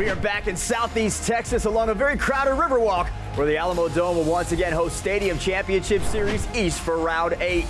We are back in Southeast Texas along a very crowded Riverwalk where the Alamodome will once again host Stadium Championship Series East for Round 8.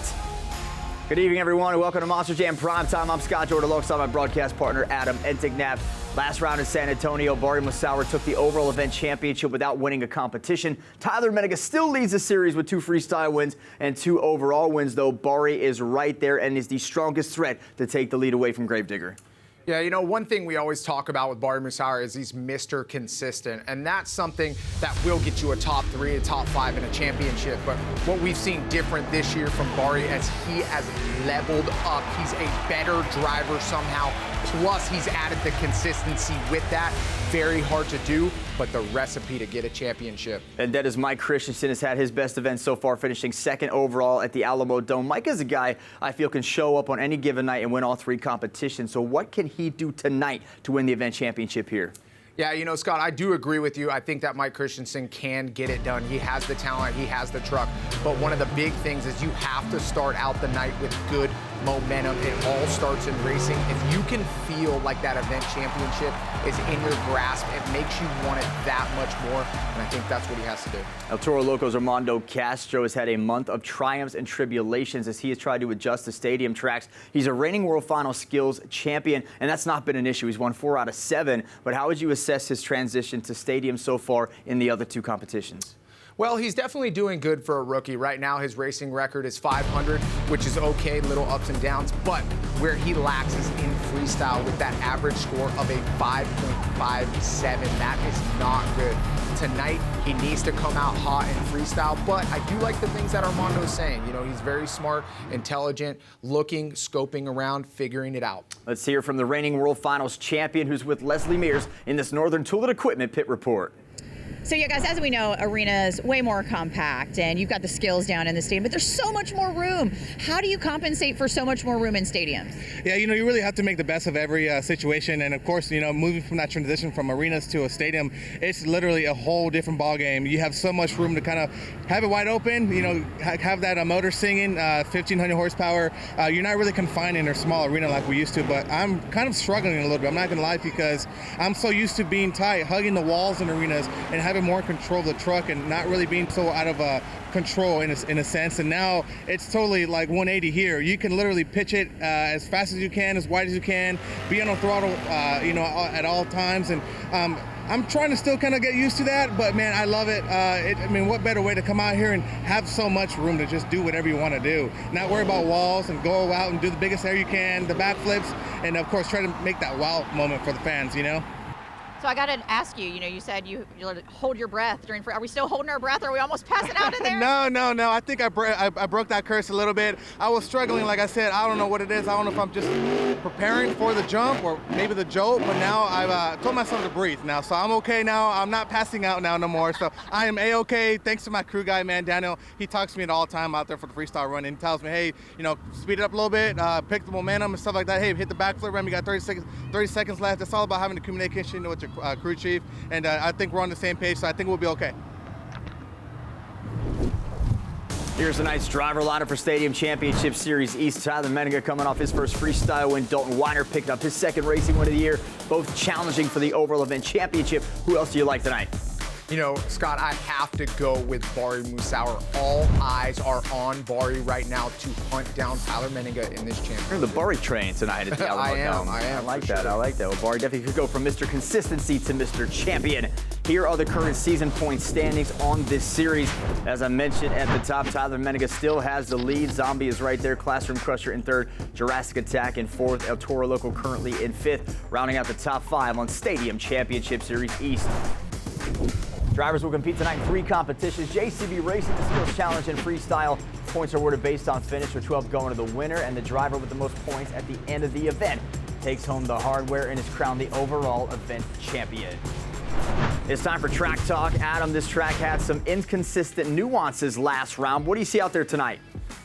Good evening, everyone, and welcome to Monster Jam Primetime. I'm Scott Jordan alongside my broadcast partner, Adam Entignap. Last round in San Antonio, Bari Musawwir took the overall event championship without winning a competition. Tyler Menega still leads the series with 2 freestyle wins and 2 overall wins, though Bari is right there and is the strongest threat to take the lead away from Gravedigger. Yeah, you know, one thing we always talk about with Bari Musawwir is he's Mr. Consistent, and that's something that will get you a top 3, a top 5 in a championship. But what we've seen different this year from Bari as he has leveled up. He's a better driver somehow, plus he's added the consistency with that. Very hard to do, but the recipe to get a championship. And that is Mike Christensen has had his best event so far, finishing 2nd overall at the Alamodome. Mike is a guy I feel can show up on any given night and win all 3 competitions. So what can he do tonight to win the event championship here? Yeah, you know, Scott, I do agree with you. I think that Mike Christensen can get it done. He has the talent, he has the truck. But one of the big things is you have to start out the night with good momentum. It all starts in racing. If you can feel like that event championship is in your grasp, it makes you want it that much more. And I think that's what he has to do. Now, Toro Loco's Armando Castro has had a month of triumphs and tribulations as he has tried to adjust to stadium tracks. He's a reigning World Final Skills champion, and that's not been an issue. He's won 4 out of 7. But how would you assess his transition to stadium so far in the other 2 competitions? Well, he's definitely doing good for a rookie. Right now, his racing record is 500, which is okay, little ups and downs. But where he lacks is in freestyle with that average score of a 5.57. That is not good. Tonight, he needs to come out hot in freestyle, but I do like the things that Armando is saying. You know, he's very smart, intelligent, looking, scoping around, figuring it out. Let's hear from the reigning World Finals champion who's with Leslie Mears in this Northern Tool and Equipment pit report. So yeah, guys, as we know, arena is way more compact and you've got the skills down in the stadium, but there's so much more room. How do you compensate for so much more room in stadiums? Yeah, you know, you really have to make the best of every situation. And of course, you know, moving from that transition from arenas to a stadium, it's literally a whole different ball game. You have so much room to kind of have it wide open, you know, have that motor singing, 1,500 horsepower. You're not really confined in a small arena like we used to, but I'm kind of struggling a little bit. I'm not gonna lie, because I'm so used to being tight, hugging the walls in arenas and having more control of the truck and not really being so out of control in a sense. And now it's totally like 180 here. You can literally pitch it as fast as you can, as wide as you can, be on a throttle, you know, at all times. And I'm trying to still kind of get used to that, but man, I love it. I mean, what better way to come out here and have so much room to just do whatever you want to do, not worry about walls, and go out and do the biggest air you can, the backflips, and of course try to make that wow moment for the fans, you know. So I got to ask you, you know, you said you hold your breath during, are we still holding our breath? Or are we almost passing out in there? No. I think I broke that curse a little bit. I was struggling, like I said. I don't know what it is. I don't know if I'm just preparing for the jump or maybe the jolt, but now I've told myself to breathe now. So I'm okay now. I'm not passing out now no more. So I am A-okay. Thanks to my crew guy, man, Daniel. He talks to me all the time out there for the freestyle run, and he tells me, hey, you know, speed it up a little bit, pick the momentum and stuff like that. Hey, hit the backflip ram. You got 30 seconds left. It's all about having the communication with your crew chief, and I think we're on the same page, so I think we'll be okay. Here's a nice driver lineup for Stadium Championship Series East. Tyler Menega coming off his first freestyle win. Dalton Weiner picked up his 2nd racing win of the year, both challenging for the overall event championship. Who else do you like tonight? You know, Scott, I have to go with Bari Musawwir. All eyes are on Bari right now to hunt down Tyler Menega in this championship. You're the Bari train tonight at the Alamodome. I am. I like that. Sure. I like that. Well, Bari definitely could go from Mr. Consistency to Mr. Champion. Here are the current season point standings on this series. As I mentioned at the top, Tyler Menega still has the lead. Zombie is right there. Classroom Crusher in 3rd. Jurassic Attack in 4th. El Toro Loco currently in 5th. Rounding out the top 5 on Stadium Championship Series East. Drivers will compete tonight in 3 competitions. JCB Racing, the Skills Challenge, and Freestyle. Points are awarded based on finish, with 12 going to the winner, and the driver with the most points at the end of the event takes home the hardware and is crowned the overall event champion. It's time for Track Talk. Adam, this track had some inconsistent nuances last round. What do you see out there tonight?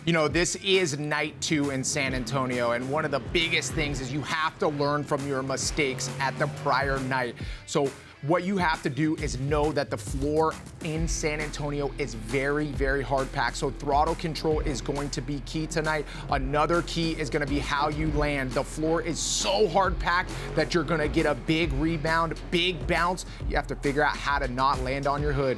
You know, this is night 2 in San Antonio, and one of the biggest things is you have to learn from your mistakes at the prior night. So What you have to do is know that the floor in San Antonio is very, very hard packed. So throttle control is going to be key tonight. Another key is going to be how you land. The floor is so hard packed that you're going to get a big rebound, big bounce. You have to figure out how to not land on your hood.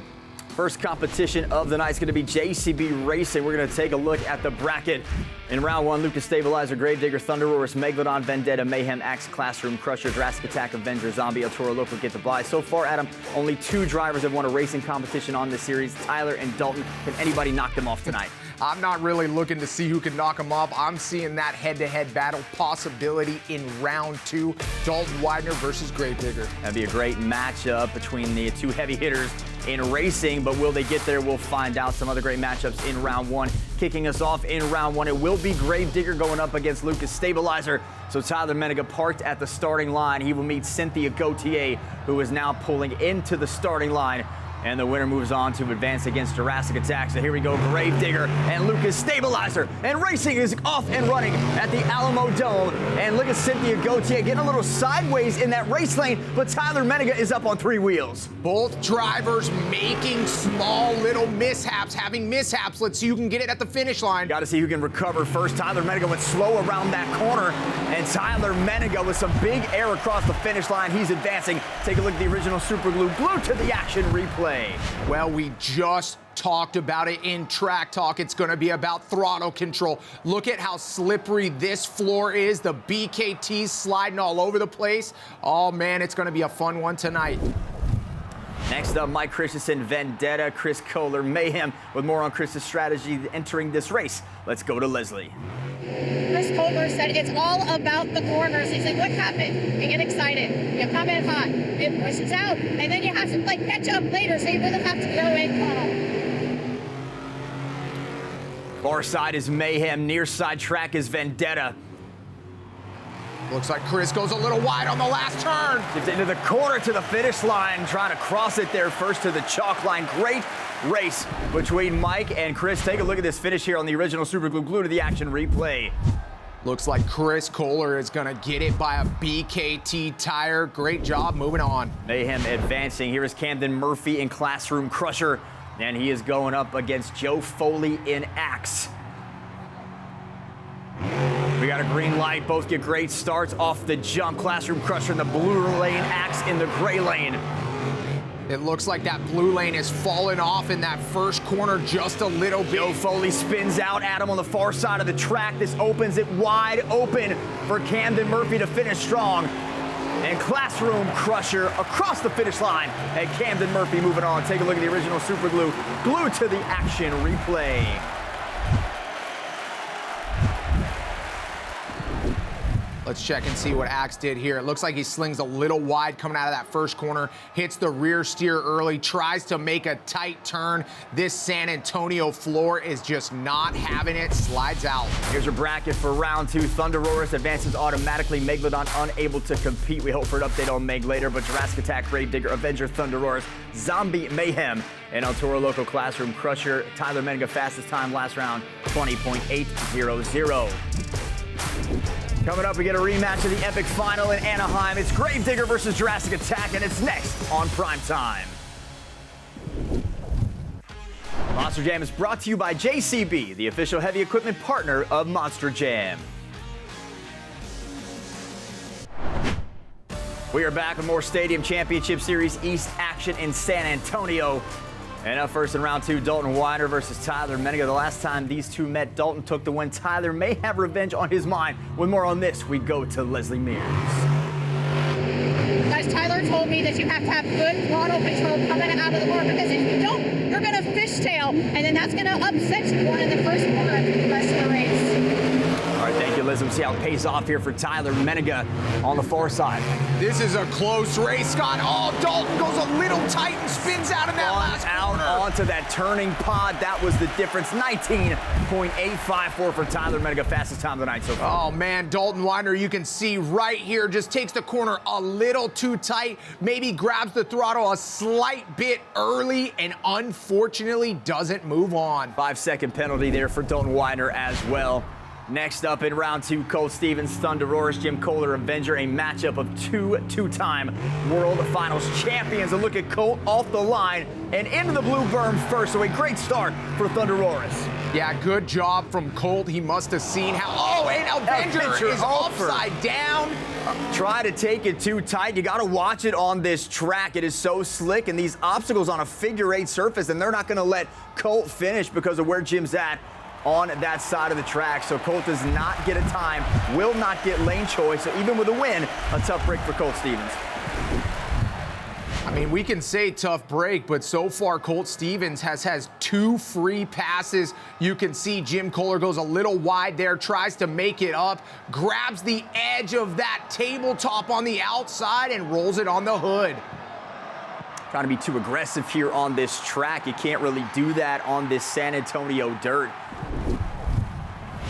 First competition of the night is going to be JCB Racing. We're going to take a look at the bracket. In round one, Lucas Stabilizer, Gravedigger, Thunder Roars, Megalodon, Vendetta, Mayhem, Axe, Classroom, Crusher, Jurassic Attack, Avenger, Zombie, Toro Loco get the bye. So far, Adam, only 2 drivers have won a racing competition on this series, Tyler and Dalton. Can anybody knock them off tonight? I'm not really looking to see who can knock them off. I'm seeing that head-to-head battle possibility in round 2, Dalton Widener versus Gravedigger. That'd be a great matchup between the 2 heavy hitters in racing, but will they get there? We'll find out. Some other great matchups in round 1. Kicking us off in round 1, it will be Gravedigger going up against Lucas Stabilizer. So Tyler Menega parked at the starting line. He will meet Cynthia Gauthier, who is now pulling into the starting line. And the winner moves on to advance against Jurassic Attack. So here we go, Gravedigger and Lucas Stabilizer. And racing is off and running at the Alamodome. And look at Cynthia Gauthier getting a little sideways in that race lane, but Tyler Menega is up on 3 wheels. Both drivers making small little mishaps, having mishaps. Let's see who can get it at the finish line. Got to see who can recover first. Tyler Menega went slow around that corner. And Tyler Menega with some big air across the finish line. He's advancing. Take a look at the original Super Glue. Glued to the action replay. Well, we just talked about it in track talk. It's going to be about throttle control. Look at how slippery this floor is. The BKTs sliding all over the place. Oh, man, it's going to be a fun one tonight. Next up, Mike Christensen, Vendetta, Chris Kohler, Mayhem. With more on Chris's strategy entering this race, let's go to Leslie. Chris Kohler said it's all about the corners. He said, what happened? You get excited. You come in hot. It pushes out. And then you have to catch up later, so you really have to go in calm. Far side is Mayhem. Near side track is Vendetta. Looks like Chris goes a little wide on the last turn. Gets into the corner to the finish line, trying to cross it there first to the chalk line. Great race between Mike and Chris. Take a look at this finish here on the original Super Glue. Glue to the action replay. Looks like Chris Kohler is going to get it by a BKT tire. Great job moving on. Mayhem advancing. Here is Camden Murphy in Classroom Crusher, and he is going up against Joe Foley in Axe. We got a green light. Both get great starts off the jump. Classroom Crusher in the blue lane, Axe in the gray lane. It looks like that blue lane is falling off in that first corner just a little bit. Joe Foley spins out. Adam on the far side of the track. This opens it wide open for Camden Murphy to finish strong. And Classroom Crusher across the finish line. And Camden Murphy moving on. Take a look at the original Super Glue. Glue to the action replay. Let's check and see what Axe did here. It looks like he slings a little wide coming out of that first corner, hits the rear steer early, tries to make a tight turn. This San Antonio floor is just not having it, slides out. Here's your bracket for round 2. Thunder Roars advances automatically. Megalodon unable to compete. We hope for an update on Meg later, but Jurassic Attack, Gravedigger, Avenger, Thunder Roars, Zombie, Mayhem, and El Toro Loco, Classroom Crusher. Tyler Menega fastest time last round, 20.800. Coming up, we get a rematch of the epic final in Anaheim. It's Gravedigger versus Jurassic Attack, and it's next on Primetime. Monster Jam is brought to you by JCB, the official heavy equipment partner of Monster Jam. We are back with more Stadium Championship Series East action in San Antonio. And up first in round 2, Dalton Widener versus Tyler Menega. The last time these two met, Dalton took the win. Tyler may have revenge on his mind. With more on this, we go to Leslie Mears. Guys, Tyler told me that you have to have good throttle control coming out of the corner, because if you don't, you're going to fishtail, and then that's going to upset you going in the first corner of the rest of the race. All right, thank you, Liz. We'll see how it pays off here for Tyler Menega on the far side. This is a close race, Scott. Oh, Dalton goes a little tight and spins out in that last corner. Onto that turning pod. That was the difference. 19.854 for Tyler Menega. Fastest time of the night so far. Oh, man, Dalton Widener, you can see right here, just takes the corner a little too tight, maybe grabs the throttle a slight bit early, and unfortunately doesn't move on. 5-second penalty there for Dalton Widener as well. Next up in round 2, Colt Stevens, Thunderoris, Jim Kohler, Avenger, a matchup of two-time World Finals champions. A look at Colt off the line and into the blue berm first, so a great start for Thunderoris. Yeah, good job from Colt. He must have seen how, and Avenger is upside down. Try to take it too tight. You got to watch it on this track. It is so slick, and these obstacles on a figure-8 surface, and they're not going to let Colt finish because of where Jim's at on that side of the track. So Colt does not get a time, will not get lane choice. So even with a win, a tough break for Colt Stevens. I mean, we can say tough break, but so far Colt Stevens has 2 free passes. You can see Jim Kohler goes a little wide there, tries to make it up, grabs the edge of that tabletop on the outside and rolls it on the hood. Trying to be too aggressive here on this track. You can't really do that on this San Antonio dirt.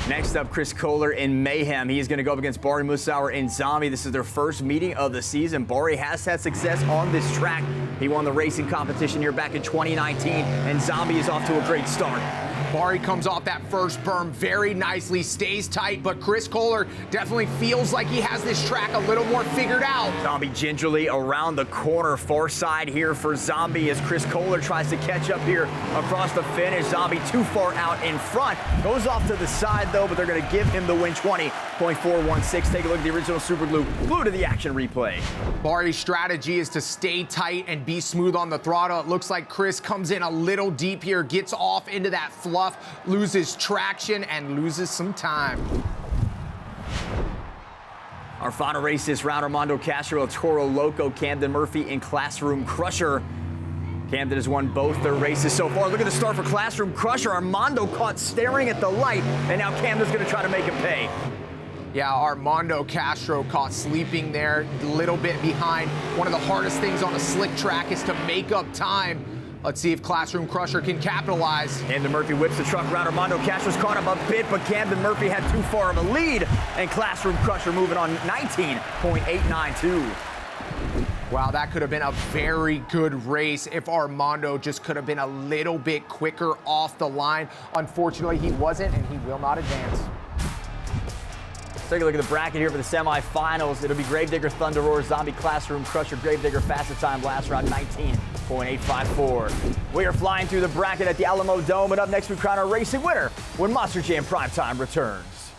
Next up, Chris Kohler in Mayhem. He is going to go up against Bari, Musawwir, and Zombie. This is their first meeting of the season. Bari has had success on this track. He won the racing competition here back in 2019, and Zombie is off to a great start. Bari comes off that first berm very nicely, stays tight, but Chris Kohler definitely feels like he has this track a little more figured out. Zombie gingerly around the corner, far side here for Zombie as Chris Kohler tries to catch up here across the finish. Zombie too far out in front. Goes off to the side though, but they're going to give him the win, 20.416. Take a look at the original Super Glue. Glue to the action replay. Bari's strategy is to stay tight and be smooth on the throttle. It looks like Chris comes in a little deep here, gets off into that fluff, loses traction, and loses some time. Our final race this round, Armando Castro, Toro Loco, Camden Murphy, and Classroom Crusher. Camden has won both their races so far. Look at the start for Classroom Crusher. Armando caught staring at the light, and now Camden's going to try to make him pay. Yeah, Armando Castro caught sleeping there, a little bit behind. One of the hardest things on a slick track is to make up time. Let's see if Classroom Crusher can capitalize. Camden Murphy whips the truck around. Armando Castro's caught him a bit, but Camden Murphy had too far of a lead, and Classroom Crusher moving on 19.892. Wow, that could have been a very good race if Armando just could have been a little bit quicker off the line. Unfortunately, he wasn't, and he will not advance. Take a look at the bracket here for the semifinals. It'll be Gravedigger, Thunderoris, Zombie, Classroom Crusher, Gravedigger, fastest time last round, 19.854. We are flying through the bracket at the Alamodome, and up next we crown our racing winner when Monster Jam Primetime returns.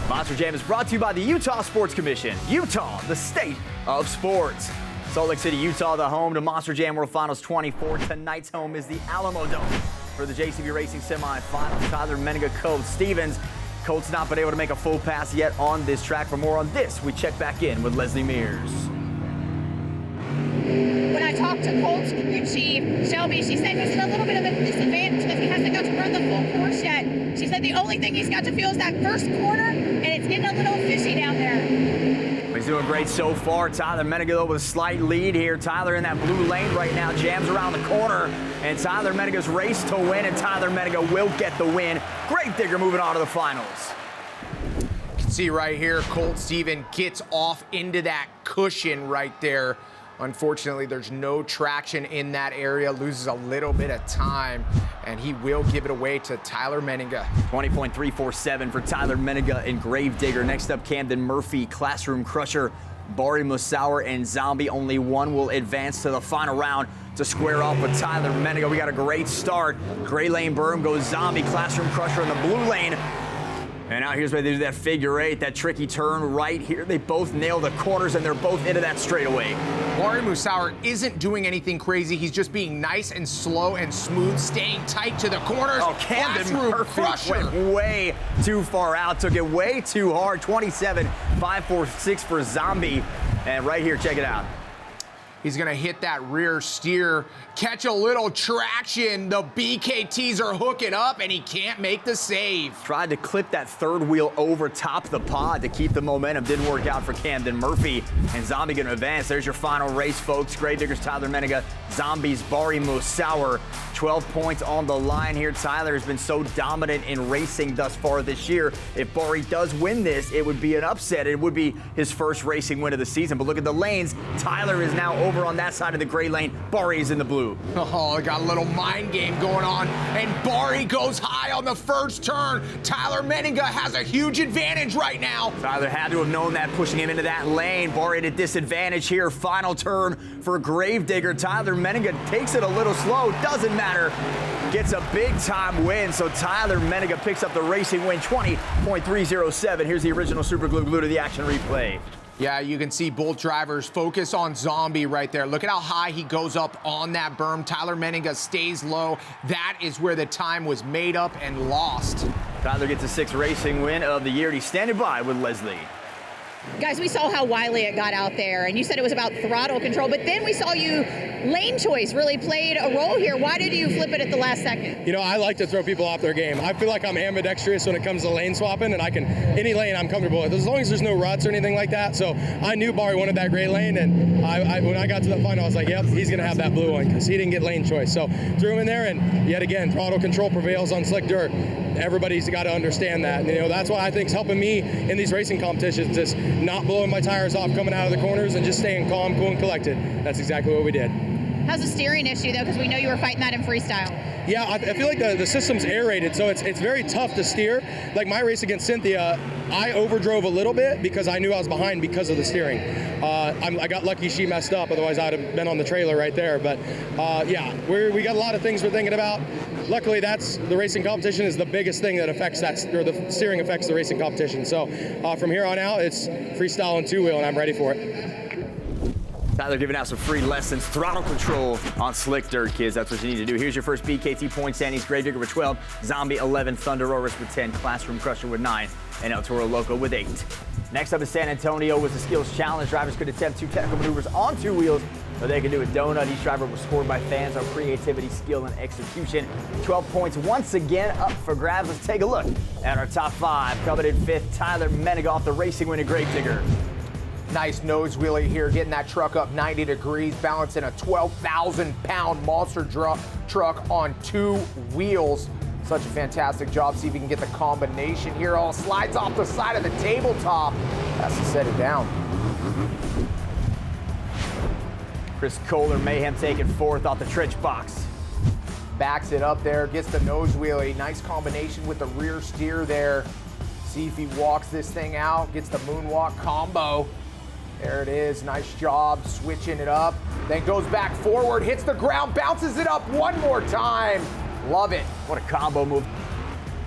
Monster Jam is brought to you by the Utah Sports Commission. Utah, the state of sports. Salt Lake City, Utah, the home to Monster Jam World Finals 24. Tonight's home is the Alamodome for the JCB Racing semifinals. Tyler Menninga, Colt Stevens. Colt's not been able to make a full pass yet on this track. For more on this, we check back in with Leslie Mears. When I talked to Colt's crew chief, Shelby, she said he's in a little bit of a disadvantage because he hasn't got to run the full course yet. She said the only thing he's got to feel is that first corner, and it's getting a little fishy down there. He's doing great so far. Tyler Menninga with a slight lead here. Tyler in that blue lane right now, jams around the corner, and Tyler Menninga's race to win, and Tyler Menninga will get the win. Gravedigger moving on to the finals. You can see right here, Colt Stevens gets off into that cushion right there. Unfortunately, there's no traction in that area, loses a little bit of time, and he will give it away to Tyler Menninga. 20.347 for Tyler Menninga and Gravedigger. Next up, Camden Murphy, Classroom Crusher, Bari, Musawwir, and Zombie. Only one will advance to the final round to square off with Tyler Menninga. We got a great start. Gray lane berm goes Zombie, Classroom Crusher in the blue lane. And now here's where they do that figure 8, that tricky turn right here. They both nail the corners, and they're both into that straightaway. Bari Musawwir isn't doing anything crazy. He's just being nice and slow and smooth, staying tight to the corners. Oh, Camden Murphy went way too far out, took it way too hard. 27.546 for Zombie. And right here, check it out. He's gonna hit that rear steer, catch a little traction. The BKTs are hooking up, and he can't make the save. Tried to clip that third wheel over top the pod to keep the momentum. Didn't work out for Camden Murphy. And Zombie gonna advance. There's your final race, folks. Gravedigger's Tyler Menninga, Zombie's Bari Musawwir. 12 points on the line here. Tyler has been so dominant in racing thus far this year. If Bari does win this, it would be an upset. It would be his first racing win of the season. But look at the lanes. Tyler is now over on that side of the gray lane. Bari is in the blue. Oh, got a little mind game going on, and Bari goes high on the first turn. Tyler Menninga has a huge advantage right now. Tyler had to have known that, pushing him into that lane. Bari at a disadvantage here. Final turn for Gravedigger. Tyler Menninga takes it a little slow. Doesn't matter. Gets a big-time win, so Tyler Menninga picks up the racing win, 20.307. Here's the original Super Glue to the action replay. Yeah, you can see both drivers focus on Zombie right there. Look at how high he goes up on that berm. Tyler Menninga stays low. That is where the time was made up and lost. Tyler gets a 6th racing win of the year, and he's standing by with Leslie. Guys, we saw how wily it got out there, and you said it was about throttle control, but then we saw you, lane choice really played a role here. Why did you flip it at the last second? You know, I like to throw people off their game. I feel like I'm ambidextrous when it comes to lane swapping, and I can, any lane I'm comfortable with, as long as there's no ruts or anything like that. So I knew Bari wanted that gray lane, and when I got to the final, I was like, yep, he's going to have that blue one, because he didn't get lane choice. So threw him in there, and yet again, throttle control prevails on slick dirt. Everybody's got to understand that. And, you know, that's what I think is helping me in these racing competitions, is not blowing my tires off coming out of the corners and just staying calm, cool, and collected. That's exactly what we did. How's the steering issue, though? Because we know you were fighting that in freestyle. Yeah, I feel like the system's aerated, so it's very tough to steer. Like my race against Cynthia, I overdrove a little bit because I knew I was behind because of the steering. I got lucky she messed up, otherwise I'd have been on the trailer right there. But yeah, we got a lot of things we're thinking about. Luckily, that's the racing competition is the biggest thing that affects that, or the steering affects the racing competition. So from here on out, it's freestyle and two-wheel, and I'm ready for it. Tyler giving out some free lessons, throttle control on slick dirt, kids. That's what you need to do. Here's your first BKT point standings. Gravedigger with 12, Zombie 11, Thunder Roarus with 10, Classroom Crusher with 9, and El Toro Loco with 8. Next up in San Antonio was the skills challenge. Drivers could attempt 2 technical maneuvers on 2 wheels, but they could do a donut. Each driver was scored by fans on creativity, skill, and execution. 12 points once again up for grabs. Let's take a look at our top 5. Coming in 5th, Tyler Menninga off the racing win at Gravedigger. Nice nose wheelie here, getting that truck up 90 degrees, balancing a 12,000-pound monster truck on 2 wheels. Such a fantastic job. See if you can get the combination here. All slides off the side of the tabletop. Has to set it down. Chris Kohler, Mayhem taking 4th off the trench box. Backs it up there, gets the nose wheelie. Nice combination with the rear steer there. See if he walks this thing out, gets the moonwalk combo. There it is, nice job switching it up. Then goes back forward, hits the ground, bounces it up one more time. Love it. What a combo move.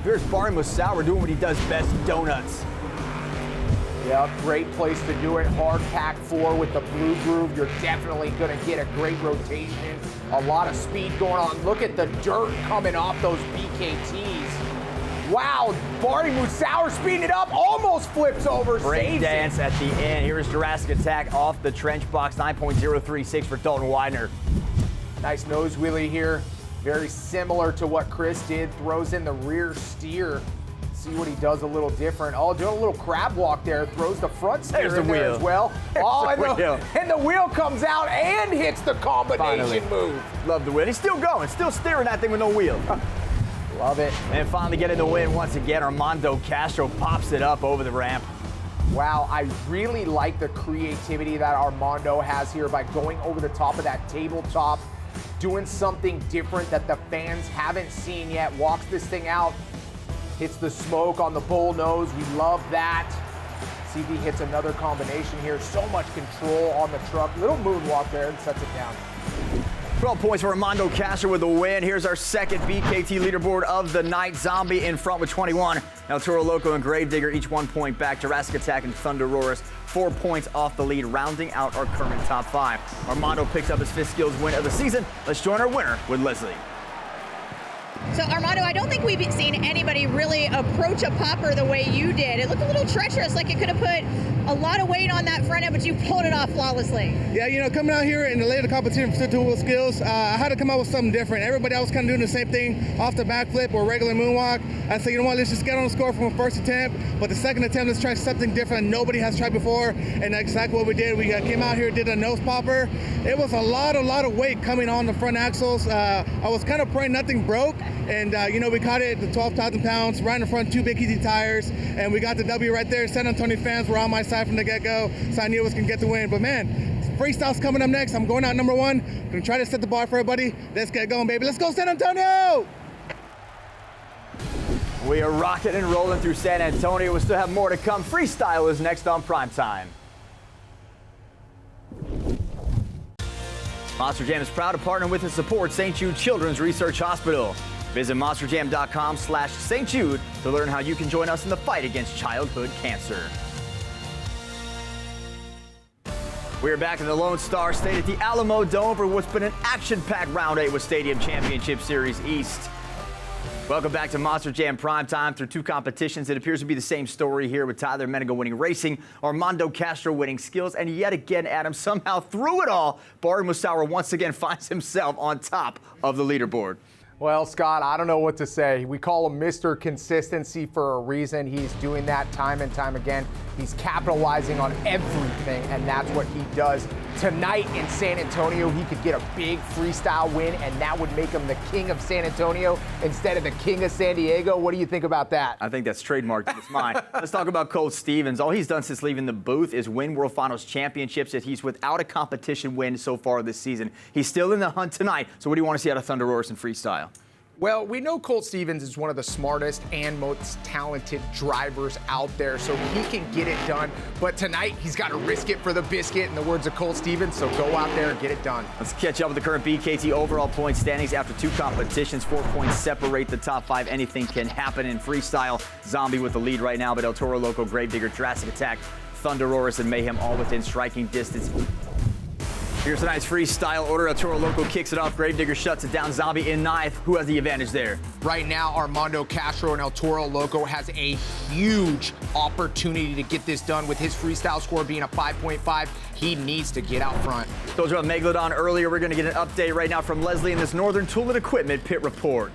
Here's Bari Musawwir doing what he does best, donuts. Yeah, great place to do it. Hard pack 4 with the blue groove. You're definitely gonna get a great rotation. A lot of speed going on. Look at the dirt coming off those BKTs. Wow, Bari Musawwir speeding it up, almost flips over. Break dance at the end. Here is Jurassic Attack off the trench box, 9.036 for Dalton Widener. Nice nose wheelie here. Very similar to what Chris did. Throws in the rear steer. See what he does a little different. Oh, doing a little crab walk there. Throws the front steer in there as well. Oh, and the wheel comes out and hits the combination move. Love the wheel. He's still going, still steering that thing with no wheel. Love it. And finally getting the win once again, Armando Castro pops it up over the ramp. Wow, I really like the creativity that Armando has here by going over the top of that tabletop, doing something different that the fans haven't seen yet. Walks this thing out, hits the smoke on the bull nose. We love that. See if he hits another combination here. So much control on the truck. Little moonwalk there and sets it down. 12 points for Armando Castro with the win. Here's our second BKT leaderboard of the night. Zombie in front with 21. Now Toro Loco and Gravedigger each 1 point back. Jurassic Attack and Thunder Roarus 4 points off the lead, rounding out our current top 5. Armando picks up his 5th skills win of the season. Let's join our winner with Leslie. So Armando, I don't think we've seen anybody really approach a popper the way you did. It looked a little treacherous, like it could have put a lot of weight on that front end, but you pulled it off flawlessly. Yeah, you know, coming out here in the later competition for two-wheel skills, I had to come out with something different. Everybody else kind of doing the same thing off the backflip or regular moonwalk. I said, you know what, let's just get on the score from a first attempt, but the second attempt, let's try something different nobody has tried before, and that's exactly what we did. We came out here, did a nose popper. It was a lot of weight coming on the front axles. I was kind of praying nothing broke, and you know, we caught it at the 12,000 pounds, right in the front, 2 big easy tires, and we got the W right there. San Antonio fans were on my side from the get-go, so I knew it was gonna get the win. But man, Freestyle's coming up next. I'm going out number 1. Gonna try to set the bar for everybody. Let's get going, baby. Let's go, San Antonio! We are rocking and rolling through San Antonio. We still have more to come. Freestyle is next on Primetime. Monster Jam is proud to partner with and support St. Jude Children's Research Hospital. Visit monsterjam.com/St. Jude to learn how you can join us in the fight against childhood cancer. We are back in the Lone Star State at the Alamodome for what's been an action-packed Round 8 with Stadium Championship Series East. Welcome back to Monster Jam Primetime. Through 2 competitions, it appears to be the same story here with Tyler Menega winning racing, Armando Castro winning skills, and yet again, Adam, somehow through it all, Bari Musawwir once again finds himself on top of the leaderboard. Well, Scott, I don't know what to say. We call him Mr. Consistency for a reason. He's doing that time and time again. He's capitalizing on everything, and that's what he does. Tonight in San Antonio, he could get a big freestyle win, and that would make him the king of San Antonio instead of the king of San Diego. What do you think about that? I think that's trademarked in his mind. Let's talk about Colt Stevens. All he's done since leaving the booth is win World Finals championships, yet he's without a competition win so far this season. He's still in the hunt tonight, so what do you want to see out of Thunder Roars in freestyle? Well, we know Colt Stevens is one of the smartest and most talented drivers out there, so he can get it done. But tonight, he's got to risk it for the biscuit, in the words of Colt Stevens, so go out there and get it done. Let's catch up with the current BKT overall point standings after 2 competitions. 4 points separate the top 5. Anything can happen in freestyle. Zombie with the lead right now, but El Toro Loco, Gravedigger, Jurassic Attack, Thunder Roars, and Mayhem all within striking distance. Here's tonight's freestyle order. El Toro Loco kicks it off. Gravedigger shuts it down. Zombie in 9th. Who has the advantage there? Right now, Armando Castro and El Toro Loco has a huge opportunity to get this done. With his freestyle score being a 5.5, he needs to get out front. Told you about Megalodon earlier. We're going to get an update right now from Leslie in this Northern Tool and Equipment pit report.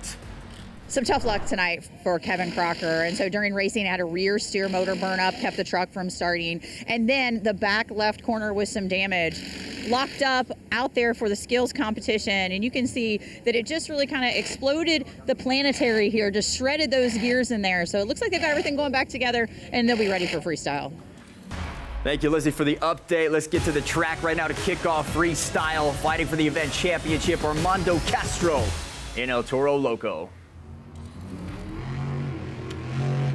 Some tough luck tonight for Kevin Crocker. And so during racing, had a rear steer motor burn up, kept the truck from starting. And then the back left corner with some damage. Locked up out there for the skills competition. And you can see that it just really kind of exploded the planetary here, just shredded those gears in there. So it looks like they've got everything going back together and they'll be ready for freestyle. Thank you, Lizzie, for the update. Let's get to the track right now to kick off freestyle. Fighting for the event championship, Armando Castro in El Toro Loco.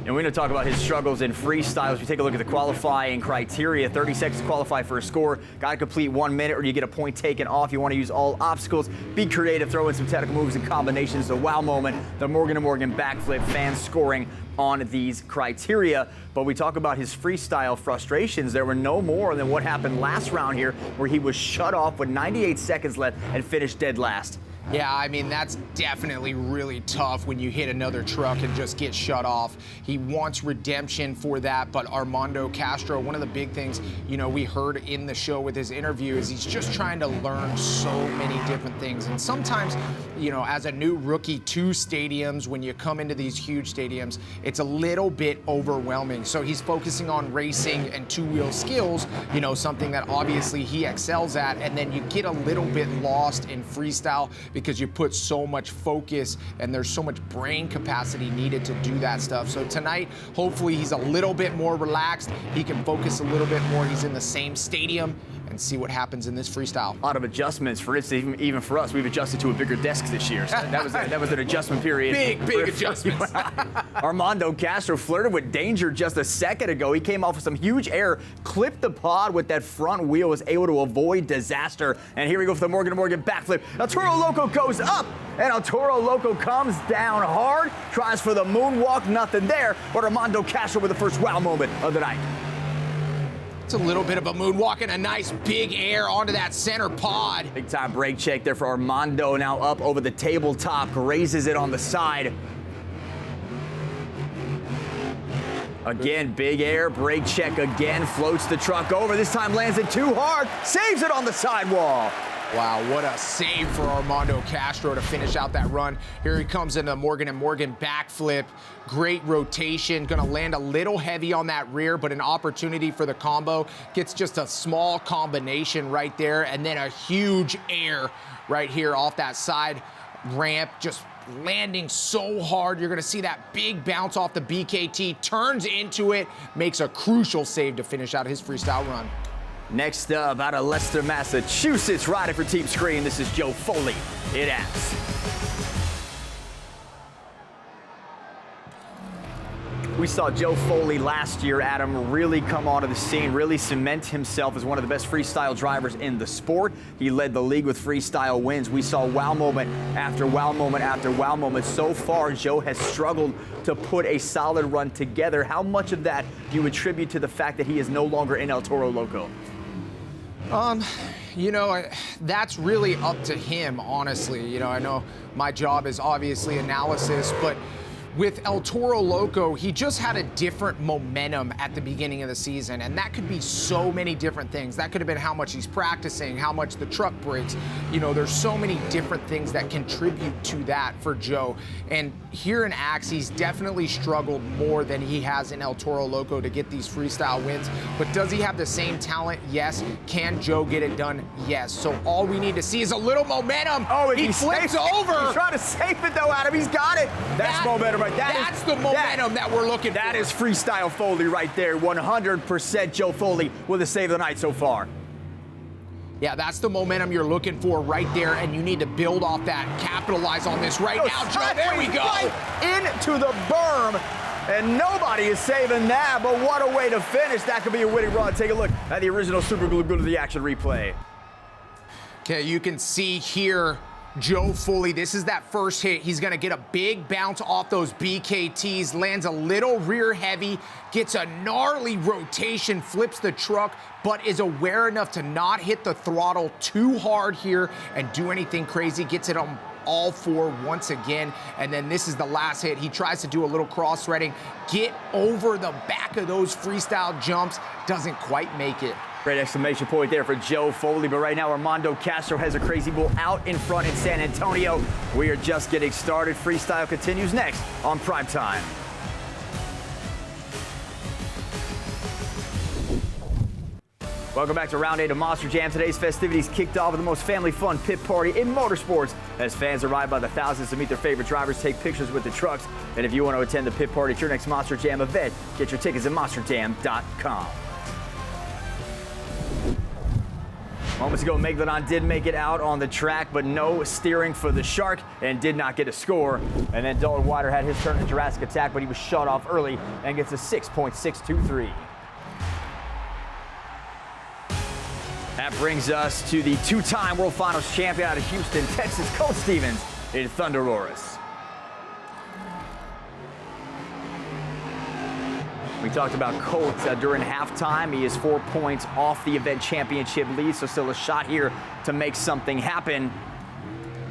And we're going to talk about his struggles in freestyle as we take a look at the qualifying criteria. 30 seconds to qualify for a score. Got to complete 1 minute or you get a point taken off. You want to use all obstacles. Be creative. Throw in some technical moves and combinations. The wow moment, the Morgan & Morgan backflip. Fans scoring on these criteria. But we talk about his freestyle frustrations. There were no more than what happened last round here, where he was shut off with 98 seconds left and finished dead last. Yeah, I mean, that's definitely really tough when you hit another truck and just get shut off. He wants redemption for that, but Armando Castro, one of the big things, you know, we heard in the show with his interview is he's just trying to learn so many different things. And sometimes, you know, as a new rookie to stadiums, when you come into these huge stadiums, it's a little bit overwhelming. So he's focusing on racing and two-wheel skills, you know, something that obviously he excels at, and then you get a little bit lost in freestyle because you put so much focus and there's so much brain capacity needed to do that stuff. So tonight, hopefully he's a little bit more relaxed. He can focus a little bit more. He's in the same stadium and see what happens in this freestyle. A lot of adjustments. For instance, even for us, we've adjusted to a bigger desk this year. So that was an adjustment period. Big adjustments. Armando Castro flirted with danger just a second ago. He came off with some huge air, clipped the pod with that front wheel, was able to avoid disaster. And here we go for the Morgan & Morgan backflip. El Toro Loco goes up, and El Toro Loco comes down hard, tries for the moonwalk, nothing there, but Armando Castro with the first wow moment of the night. It's a little bit of a moonwalk and a nice big air onto that center pod. Big time brake check there for Armando, now up over the tabletop, raises it on the side. Again, big air, brake check again, floats the truck over. This time lands it too hard, saves it on the sidewall. Wow, what a save for Armando Castro to finish out that run. Here he comes in the Morgan & Morgan backflip. Great rotation, gonna land a little heavy on that rear, but an opportunity for the combo. Gets just a small combination right there, and then a huge air right here off that side ramp, just landing so hard. You're gonna see that big bounce off the BKT, turns into it, makes a crucial save to finish out his freestyle run. Next up, out of Leicester, Massachusetts, riding for Team Screen, this is Joe Foley. It asks. We saw Joe Foley last year, Adam, really come onto the scene, really cement himself as one of the best freestyle drivers in the sport. He led the league with freestyle wins. We saw wow moment after wow moment after wow moment. So far, Joe has struggled to put a solid run together. How much of that do you attribute to the fact that he is no longer in El Toro Loco? You know, that's really up to him, honestly. You know, I know my job is obviously analysis, but with El Toro Loco, he just had a different momentum at the beginning of the season, and that could be so many different things. That could have been how much he's practicing, how much the truck breaks. You know, there's so many different things that contribute to that for Joe. And here in Axe, he's definitely struggled more than he has in El Toro Loco to get these freestyle wins. But does he have the same talent? Yes. Can Joe get it done? Yes. So all we need to see is a little momentum. Oh, he flips over. He's trying to save it though, Adam. He's got it. That's momentum. Right. That's the momentum that we're looking for. That is freestyle Foley right there. 100% Joe Foley with a save of the night so far. Yeah, that's the momentum you're looking for right there, and you need to build off that, capitalize on this right now, Joe. There we go. Right into the berm, and nobody is saving that, but what a way to finish. That could be a winning run. Take a look at the original Super Glue. Go to the action replay. Okay, you can see here, Joe Foley, this is that first hit. He's gonna get a big bounce off those BKTs, lands a little rear heavy, gets a gnarly rotation, flips the truck, but is aware enough to not hit the throttle too hard here and do anything crazy, gets it on all four once again. And then this is the last hit. He tries to do a little cross-threading, get over the back of those freestyle jumps, doesn't quite make it. Great exclamation point there for Joe Foley, but right now Armando Castro has a crazy bull out in front in San Antonio. We are just getting started. Freestyle continues next on Primetime. Welcome back to Round 8 of Monster Jam. Today's festivities kicked off with the most family fun pit party in motorsports as fans arrive by the thousands to meet their favorite drivers, take pictures with the trucks. And if you want to attend the pit party at your next Monster Jam event, get your tickets at monsterjam.com. Moments ago, Megalodon did make it out on the track, but no steering for the Shark and did not get a score. And then Dalton Wider had his turn in Jurassic Attack, but he was shut off early and gets a 6.623. That brings us to the two-time World Finals champion out of Houston, Texas, Colt Stevens in Thunder Roars. We talked about Colt during halftime. He is 4 points off the event championship lead, so still a shot here to make something happen.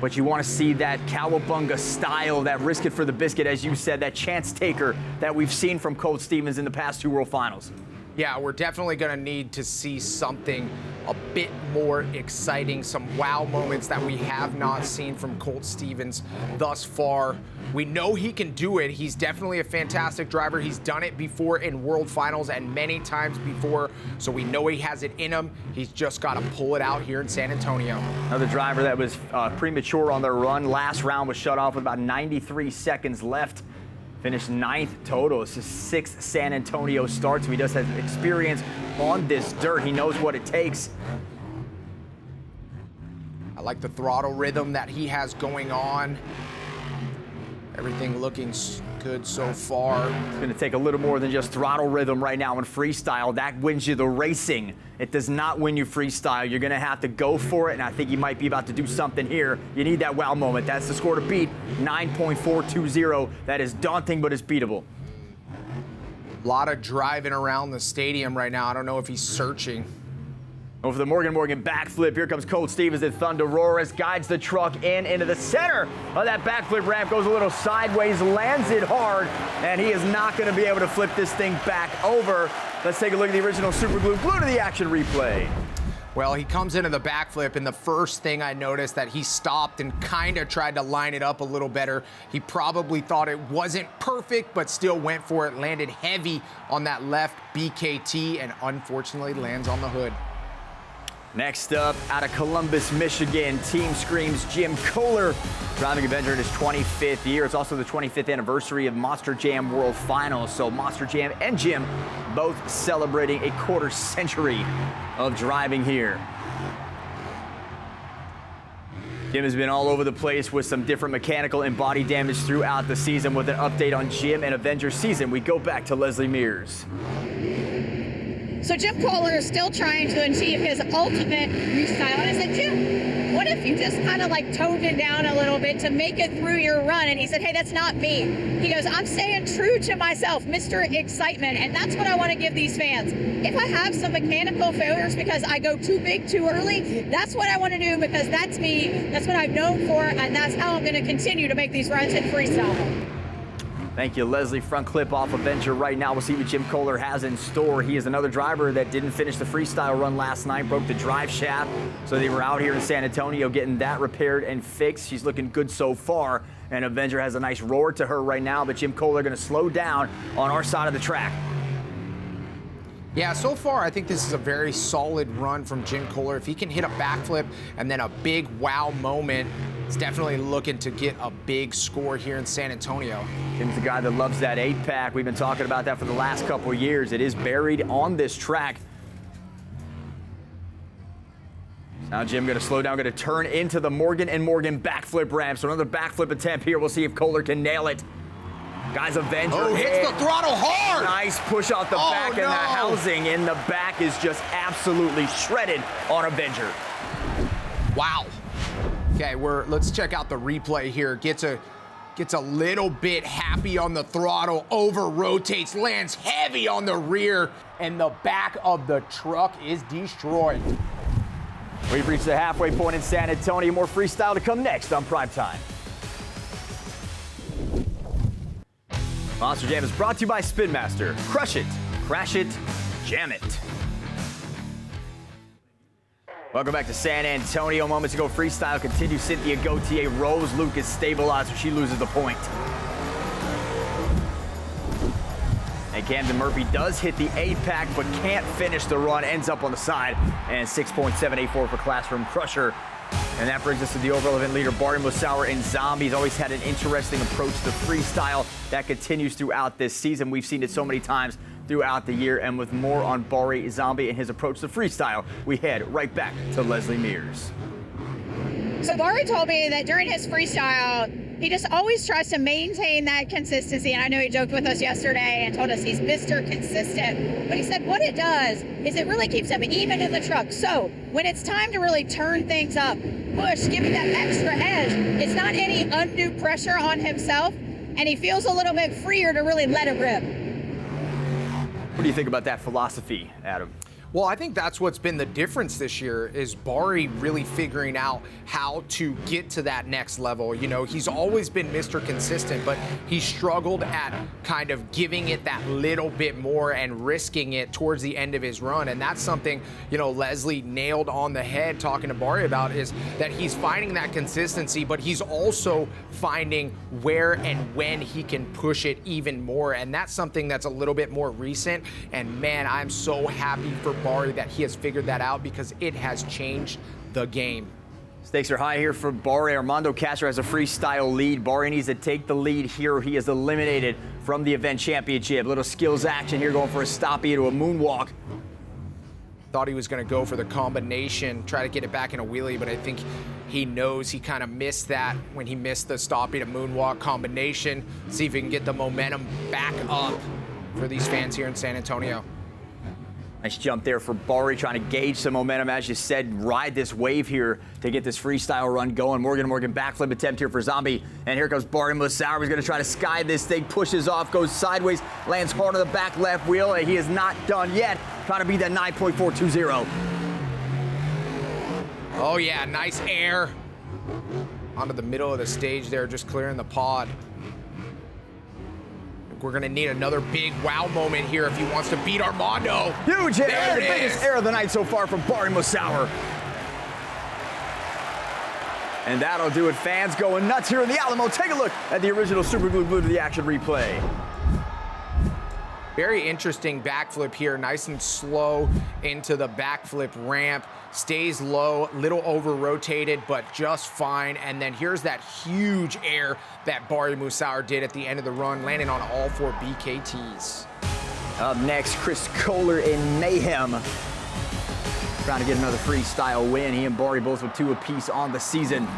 But you want to see that cowabunga style, that risk it for the biscuit, as you said, that chance taker that we've seen from Colt Stevens in the past two World Finals. Yeah, we're definitely going to need to see something a bit more exciting, some wow moments that we have not seen from Colt Stevens thus far. We know he can do it. He's definitely a fantastic driver. He's done it before in World Finals and many times before, so we know he has it in him. He's just got to pull it out here in San Antonio. Another driver that was premature on their run. Last round was shut off with about 93 seconds left. Finished 9th total. It's his 6th San Antonio start, so he does have experience on this dirt. He knows what it takes. I like the throttle rhythm that he has going on. Everything looking good so far. It's going to take a little more than just throttle rhythm right now in freestyle. That wins you the racing. It does not win you freestyle. You're going to have to go for it, and I think you might be about to do something here. You need that wow moment. That's the score to beat, 9.420. That is daunting, but it's beatable. A lot of driving around the stadium right now. I don't know if he's searching. Over the Morgan backflip. Here comes Colt Stevens at Thunder Roars, guides the truck into the center of that backflip ramp, goes a little sideways, lands it hard, and he is not going to be able to flip this thing back over. Let's take a look at the original Super Glue. Glue to the action replay. Well, he comes into the backflip, and the first thing I noticed that he stopped and kind of tried to line it up a little better. He probably thought it wasn't perfect, but still went for it, landed heavy on that left BKT, and unfortunately lands on the hood. Next up, out of Columbus, Michigan, Team Scream's Jim Kohler, driving Avenger in his 25th year. It's also the 25th anniversary of Monster Jam World Finals, so Monster Jam and Jim both celebrating a quarter century of driving here. Jim has been all over the place with some different mechanical and body damage throughout the season. With an update on Jim and Avenger season, we go back to Leslie Mears. So Jim Kohler is still trying to achieve his ultimate freestyle. And I said, Jim, what if you just kind of like toned it down a little bit to make it through your run? And he said, hey, that's not me. He goes, I'm staying true to myself, Mr. Excitement. And that's what I want to give these fans. If I have some mechanical failures because I go too big too early, that's what I want to do because that's me. That's what I'm known for. And that's how I'm going to continue to make these runs in freestyle. Thank you, Leslie. Front clip off Avenger right now. We'll see what Jim Kohler has in store. He is another driver that didn't finish the freestyle run last night, broke the drive shaft. So they were out here in San Antonio getting that repaired and fixed. She's looking good so far. And Avenger has a nice roar to her right now, but Jim Kohler going to slow down on our side of the track. Yeah, so far, I think this is a very solid run from Jim Kohler. If he can hit a backflip and then a big wow moment, it's definitely looking to get a big score here in San Antonio. Jim's the guy that loves that 8-pack. We've been talking about that for the last couple of years. It is buried on this track. Now Jim going to slow down, going to turn into the Morgan & Morgan backflip ramp. So another backflip attempt here. We'll see if Kohler can nail it. Guys, Avenger hits the throttle hard. Nice push off the back, and the housing in the back is just absolutely shredded on Avenger. Wow. Okay, let's check out the replay here. Gets a little bit happy on the throttle, over rotates, lands heavy on the rear, and the back of the truck is destroyed. We've reached the halfway point in San Antonio. More freestyle to come next on Primetime. Monster Jam is brought to you by Spin Master. Crush it, crash it, jam it. Welcome back to San Antonio. Moments ago, freestyle continues. Cynthia Gauthier rolls Lucas stabilizer. She loses the point. And Camden Murphy does hit the 8-pack, but can't finish the run. Ends up on the side. And 6.784 for Classroom Crusher. And that brings us to the overall event leader, Bari Musawwir in Zombie. He's always had an interesting approach to freestyle that continues throughout this season. We've seen it so many times throughout the year. And with more on Bari Zombie and his approach to freestyle, we head right back to Leslie Mears. So Bari told me that during his freestyle, he just always tries to maintain that consistency. And I know he joked with us yesterday and told us he's Mr. Consistent. But he said what it does is it really keeps him even in the truck. So when it's time to really turn things up, push, give it that extra edge, it's not any undue pressure on himself. And he feels a little bit freer to really let it rip. What do you think about that philosophy, Adam? Well, I think that's what's been the difference this year is Bari really figuring out how to get to that next level. You know, he's always been Mr. Consistent, but he struggled at kind of giving it that little bit more and risking it towards the end of his run. And that's something, you know, Leslie nailed on the head talking to Bari about is that he's finding that consistency, but he's also finding where and when he can push it even more. And that's something that's a little bit more recent. And man, I'm so happy for Bari that he has figured that out because it has changed the game. Stakes are high here for Bari. Armando Castro has a freestyle lead. Bari needs to take the lead here. He is eliminated from the event championship. Little skills action here, going for a stoppie to a moonwalk. Thought he was going to go for the combination, try to get it back in a wheelie, but I think he knows he kind of missed that when he missed the stoppie to moonwalk combination. See if he can get the momentum back up for these fans here in San Antonio. Nice jump there for Bari, trying to gauge some momentum, as you said, ride this wave here to get this freestyle run going. Morgan backflip attempt here for Zombie. And here comes Bari Musawwir. He's going to try to sky this thing, pushes off, goes sideways, lands hard on the back left wheel. And he is not done yet. Trying to beat that 9.420. Oh yeah, nice air. Onto the middle of the stage there, just clearing the pod. We're going to need another big wow moment here if he wants to beat Armando. Huge air, the biggest air of the night so far from Bari Musawwir. And that'll do it, fans. Going nuts here in the Alamo. Take a look at the original Super Glue to the Action replay. Very interesting backflip here, nice and slow into the backflip ramp. Stays low, little over-rotated, but just fine. And then here's that huge air that Bari Musawwir did at the end of the run, landing on all 4 BKTs. Up next, Chris Kohler in Mayhem. Trying to get another freestyle win. He and Bari both with 2 apiece on the season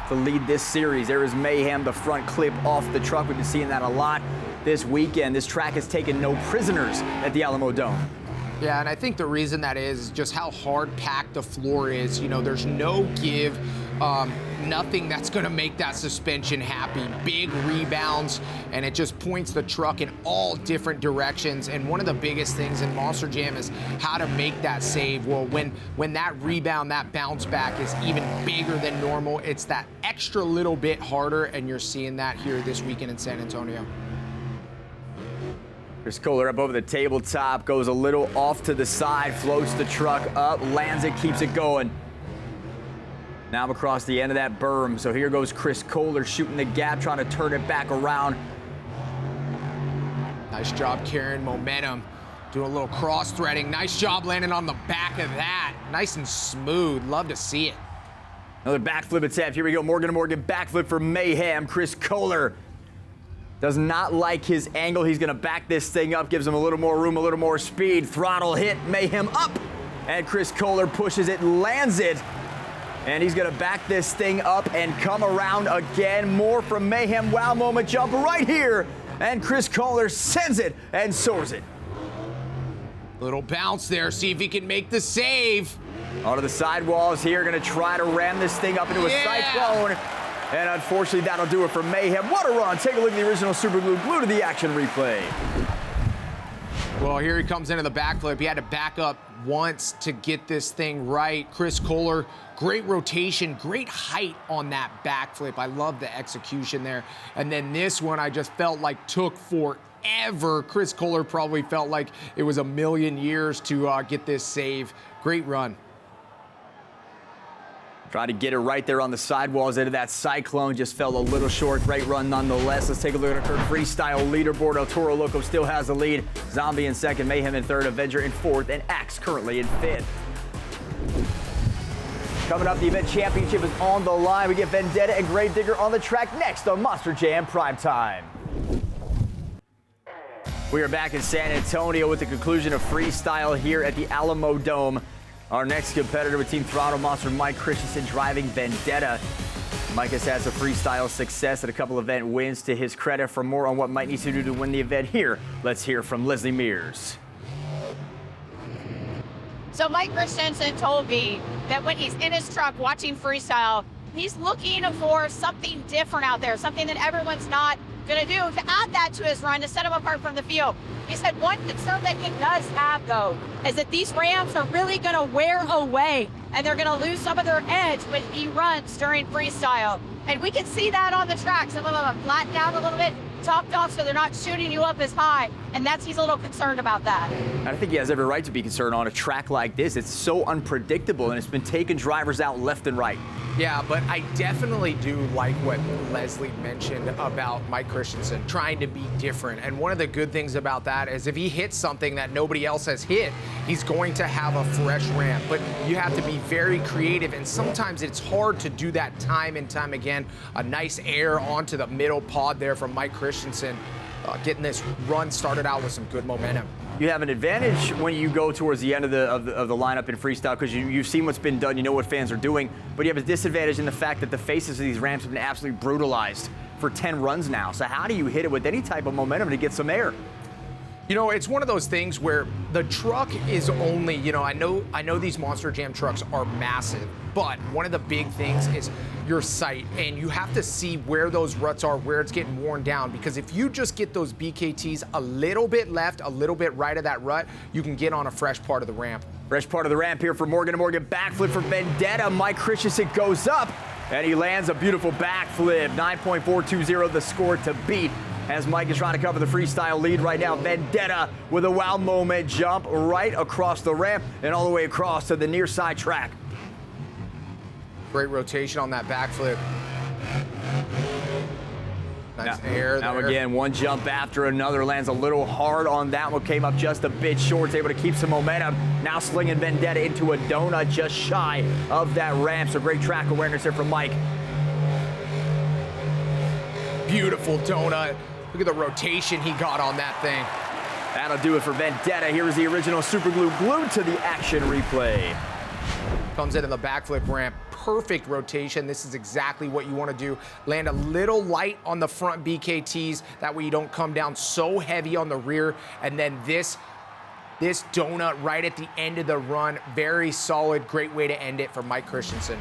to lead this series. There is Mayhem, the front clip off the truck. We've been seeing that a lot this weekend. This track has taken no prisoners at the Alamodome. Yeah, and I think the reason that is just how hard packed the floor is. You know, there's no give, nothing that's gonna make that suspension happy. Big rebounds, and it just points the truck in all different directions. And one of the biggest things in Monster Jam is how to make that save. Well, when that rebound, that bounce back is even bigger than normal, it's that extra little bit harder, and you're seeing that here this weekend in San Antonio. Chris Kohler up over the tabletop, goes a little off to the side, floats the truck up, lands it, keeps it going. Now I'm across the end of that berm, so here goes Chris Kohler shooting the gap, trying to turn it back around. Nice job carrying momentum, doing a little cross-threading. Nice job landing on the back of that. Nice and smooth, love to see it. Another backflip attempt, here we go, Morgan backflip for Mayhem. Chris Kohler does not like his angle. He's gonna back this thing up, gives him a little more room, a little more speed. Throttle hit, Mayhem up. And Chris Kohler pushes it, lands it. And he's gonna back this thing up and come around again. More from Mayhem, wow moment jump right here. And Chris Kohler sends it and soars it. Little bounce there, see if he can make the save. Onto the sidewalls here, gonna try to ram this thing up into a cyclone. And unfortunately, that'll do it for Mayhem. What a run. Take a look at the original Super Glue. Glue to the action replay. Well, here he comes into the backflip. He had to back up once to get this thing right. Chris Kohler, great rotation, great height on that backflip. I love the execution there. And then this one I just felt like took forever. Chris Kohler probably felt like it was a million years to get this save. Great run. Try to get it right there on the sidewalls into that cyclone. Just fell a little short. Great run nonetheless. Let's take a look at our freestyle leaderboard. El Toro Loco still has the lead. Zombie in second, Mayhem in third, Avenger in fourth, and Axe currently in fifth. Coming up, the event championship is on the line. We get Vendetta and Gravedigger on the track next on Monster Jam Primetime. We are back in San Antonio with the conclusion of freestyle here at the Alamodome. Our next competitor with Team Throttle Monster, Mike Christensen, driving Vendetta. Mike has had some freestyle success and a couple event wins to his credit. For more on what Mike needs to do to win the event here, let's hear from Leslie Mears. So Mike Christensen told me that when he's in his truck watching freestyle, he's looking for something different out there, something that everyone's not going to do to add that to his run to set him apart from the field. He said one concern that he does have, though, is that these ramps are really going to wear away and they're going to lose some of their edge when he runs during freestyle. And we can see that on the track. Some of them are flattened out a little bit, topped off so they're not shooting you up as high. And he's a little concerned about that. I think he has every right to be concerned on a track like this. It's so unpredictable and it's been taking drivers out left and right. Yeah, but I definitely do like what Leslie mentioned about Mike Christensen trying to be different. And one of the good things about that is if he hits something that nobody else has hit, he's going to have a fresh ramp. But you have to be very creative, and sometimes it's hard to do that time and time again. A nice air onto the middle pod there from Mike Christensen, getting this run started out with some good momentum. You have an advantage when you go towards the end of the lineup in freestyle because you've seen what's been done, you know what fans are doing, but you have a disadvantage in the fact that the faces of these ramps have been absolutely brutalized for 10 runs now. So how do you hit it with any type of momentum to get some air? You know, it's one of those things where the truck is only, you know, I know these Monster Jam trucks are massive, but one of the big things is your sight, and you have to see where those ruts are, where it's getting worn down, because if you just get those BKTs a little bit left, a little bit right of that rut, you can get on a fresh part of the ramp. Fresh part of the ramp here for Morgan & Morgan. Backflip for Vendetta. Mike Christensen goes up, and he lands a beautiful backflip. 9.420 the score to beat. As Mike is trying to cover the freestyle lead right now. Vendetta with a wow moment jump right across the ramp and all the way across to the near side track. Great rotation on that backflip. Nice air Now there. again, one jump after another, lands a little hard on that one, came up just a bit short, able to keep some momentum. Now slinging Vendetta into a donut just shy of that ramp, so great track awareness here from Mike. Beautiful donut. Look at the rotation he got on that thing. That'll do it for Vendetta. Here is the original super glue glued to the action replay. Comes into the backflip ramp. Perfect rotation. This is exactly what you want to do. Land a little light on the front BKTs. That way you don't come down so heavy on the rear. And then this donut right at the end of the run. Very solid. Great way to end it for Mike Christensen.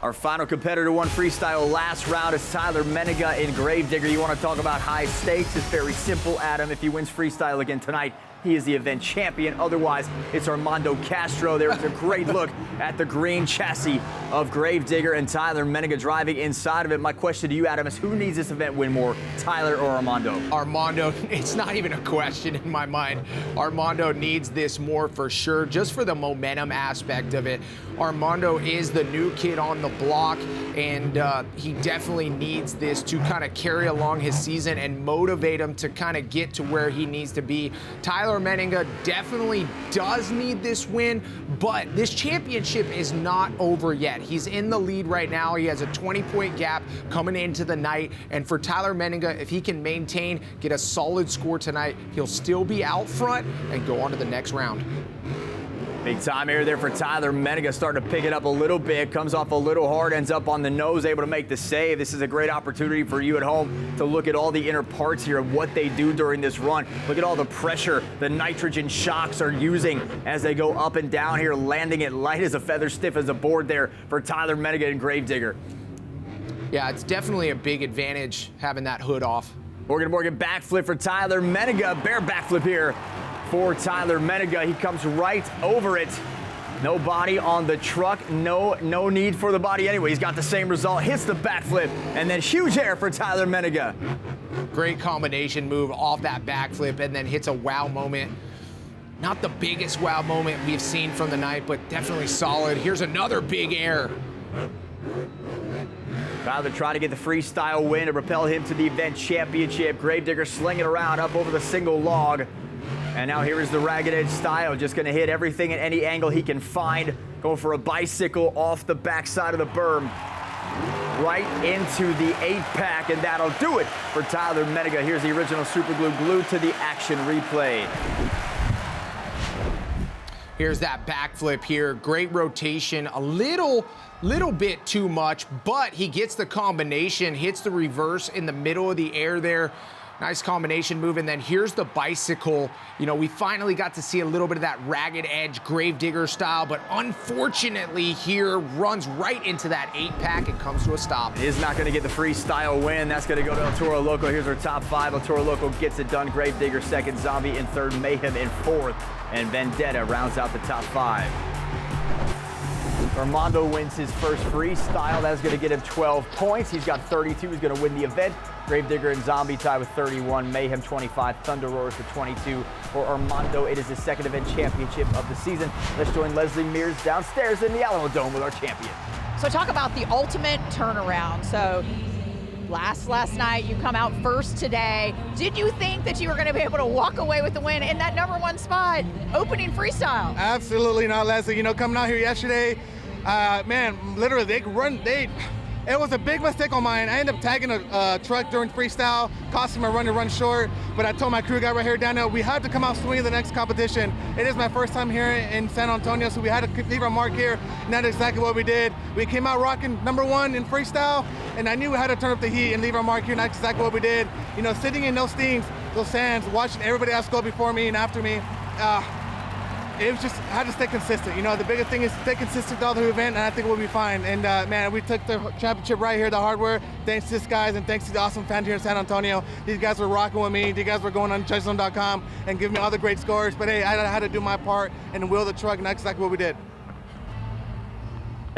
Our final competitor won freestyle last round is Tyler Menega in Gravedigger. You want to talk about high stakes? It's very simple, Adam. If he wins freestyle again tonight, he is the event champion. Otherwise, it's Armando Castro. There's a great look at the green chassis of Gravedigger and Tyler Menega driving inside of it. My question to you, Adam, is who needs this event win more, Tyler or Armando? Armando, it's not even a question in my mind. Armando needs this more for sure, just for the momentum aspect of it. Armando is the new kid on the block, and he definitely needs this to kind of carry along his season and motivate him to kind of get to where he needs to be. Tyler Menega definitely does need this win, but this championship is not over yet. He's in the lead right now. He has a 20-point gap coming into the night, and for Tyler Menega, if he can maintain, get a solid score tonight, he'll still be out front and go on to the next round. Big time air there for Tyler Menega, starting to pick it up a little bit, comes off a little hard, ends up on the nose, able to make the save. This is a great opportunity for you at home to look at all the inner parts here of what they do during this run. Look at all the pressure the nitrogen shocks are using as they go up and down here, landing it light as a feather, stiff as a board there for Tyler Menega and Gravedigger. Yeah, it's definitely a big advantage having that hood off. Morgan backflip for Tyler Menega, bear backflip here for Tyler Menega. He comes right over it. No body on the truck, no need for the body anyway. He's got the same result, hits the backflip, and then huge air for Tyler Menega. Great combination move off that backflip and then hits a wow moment. Not the biggest wow moment we've seen from the night, but definitely solid. Here's another big air. Tyler trying to get the freestyle win to propel him to the event championship. Gravedigger slinging around up over the single log. And now here is the ragged edge style, just gonna hit everything at any angle he can find. Going for a bicycle off the backside of the berm. Right into the 8-pack, and that'll do it for Tyler Menega. Here's the original super glue glued to the action replay. Here's that backflip here. Great rotation, a little bit too much, but he gets the combination, hits the reverse in the middle of the air there. Nice combination move, and then here's the bicycle. You know, we finally got to see a little bit of that ragged edge Gravedigger style, but unfortunately here runs right into that 8-pack and comes to a stop. He is not going to get the freestyle win. That's going to go to Toro Loco. Here's our top 5. Toro Loco gets it done. Gravedigger second, Zombie in third, Mayhem in fourth, and Vendetta rounds out the top 5. Armando wins his first freestyle. That's going to get him 12 points. He's got 32. He's going to win the event. Gravedigger and Zombie tie with 31. Mayhem 25. Thunder Roars with 22. For Armando, it is his second event championship of the season. Let's join Leslie Mears downstairs in the Alamodome with our champion. So talk about the ultimate turnaround. So last night, you come out first today. Did you think that you were going to be able to walk away with the win in that #1 spot, opening freestyle? Absolutely not, Leslie. You know, coming out here yesterday, man, literally, it was a big mistake on mine. I ended up tagging a truck during freestyle, costing my run to run short, but I told my crew guy right here, Daniel, we have to come out swinging the next competition. It is my first time here in San Antonio, so we had to leave our mark here, and that's exactly what we did. We came out rocking #1 in freestyle, and I knew we had to turn up the heat and leave our mark here, and that's exactly what we did. You know, sitting in those stings, those sands, watching everybody else go before me and after me, it was just, I had to stay consistent. You know, the biggest thing is stay consistent all the event, and I think we'll be fine. And man, we took the championship right here, the hardware, thanks to these guys and thanks to the awesome fans here in San Antonio. These guys were rocking with me. These guys were going on judgezone.com and giving me all the great scores. But hey, I had to do my part and wheel the truck, and that's exactly what we did.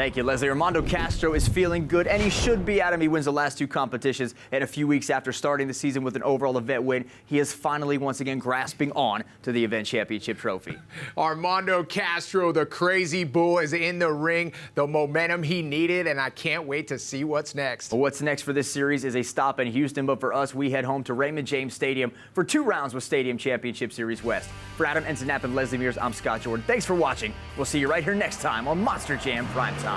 Thank you, Leslie. Armando Castro is feeling good, and he should be. Adam, he wins the last 2 competitions, and a few weeks after starting the season with an overall event win, he is finally once again grasping on to the event championship trophy. Armando Castro, the crazy bull, is in the ring, the momentum he needed, and I can't wait to see what's next. Well, what's next for this series is a stop in Houston, but for us, we head home to Raymond James Stadium for 2 rounds with Stadium Championship Series West. For Adam Ensenap and Leslie Mears, I'm Scott Jordan. Thanks for watching. We'll see you right here next time on Monster Jam Primetime.